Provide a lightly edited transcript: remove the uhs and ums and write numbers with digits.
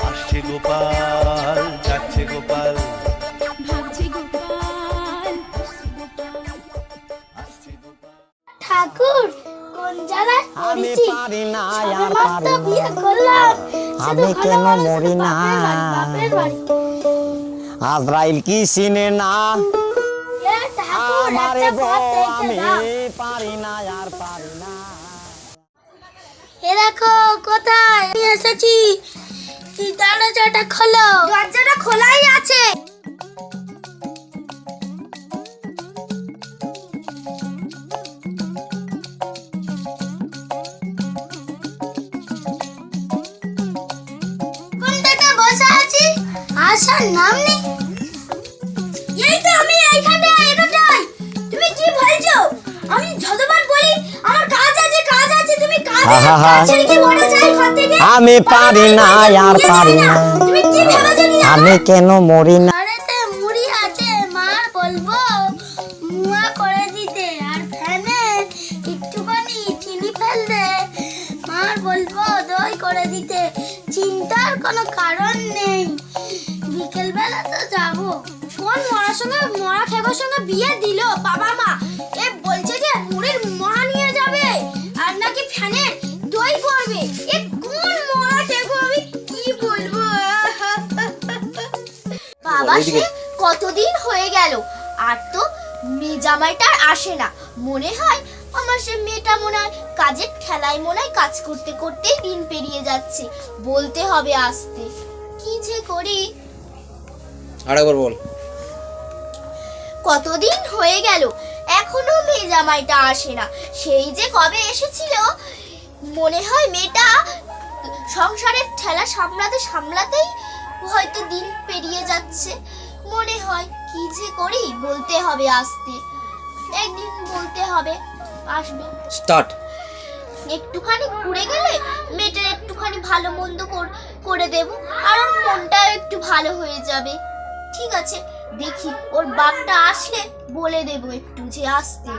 আসছে গোপাল, যাচ্ছে গোপাল, ভাবছে গোপাল, আসছে গোপাল। ঠাকুর কোন জায়গায় আমি পড়েছি? পারি না আর সবেমাত্র পারি বিয়ে না, করলাম, আমি শুধু কেন ঘন ঘন মরি শুধু না? বাপের বাড়ি। আজরাইল কি চিনে না এ ঠাকুর, আমারে একটা গো, পথ দেখে আমি দাও। পারি না আর পারি না। এ দেখো কোথায় আমি এসেছি, এই দরজাটা খোলো। দরজাটা খোলাই আছে। কোনটাতে বসে আছি, আসার নাম নেই। এই তো আমি এখানটাই। তুমি কি বলছো? আমি যতবার বলি আমার কাজ আছে, তুমি আহা, ছেড়ে কি বড় যাই ঘর থেকে? আমি পারি না আর পারি না, তুমি কি ভেবে জানি না? আমি কেন মরি না? ঘরেতে মুড়ি আছে, মার বলবো মুয়া করে দিতে, আর ফ্যানে একটুখানি চিনি ফেল দে, মার বলবো দই করে দিতে। চিন্তার কোনো কারণ নেই, বিকেল বেলা তো যাবো। শোন, মরা খেগোর সঙ্গে বিয়ে দিল বাবা মা, এ বলছে যে মুড়ির মা নিয়ে যাবে আর নাকি ফ্যানে দই করবে। এ কোন মরা খেগো, আমি কি বলবো? বাবা, সে কতদিন হয়ে গেল আর তো মেয়ে জামাইটা আসে না। মনে হয় আমার সে মেয়েটা মনে হয় কাজের ঠেলায় মনে হয় কাজ করতে করতেই দিন পেরিয়ে যাচ্ছে। বলতে হবে আসতে, কি যে করি। আরেকবার বল। কতদিন হয়ে গেল এখনো মেয়ে জামাইটা আসে না। সেই যে কবে এসেছিল, মনে হয় মেয়েটা সংসারের ঠেলা সামলাতে সামলাতেই হয়তো দিন পেরিয়ে যাচ্ছে। মনে হয় কি যে করি, বলতে হবে আসতে, একদিন বলতে হবে আসবে। স্টার্ট। একটুখানি ঘুরে গেলে মেয়েটার একটুখানি ভালো মন্দ করে দেব, আর ওর মনটাও একটু ভালো হয়ে যাবে। ঠিক আছে, দেখি ওর বাপটা আসলে বলে দেবো একটু যে আসতে।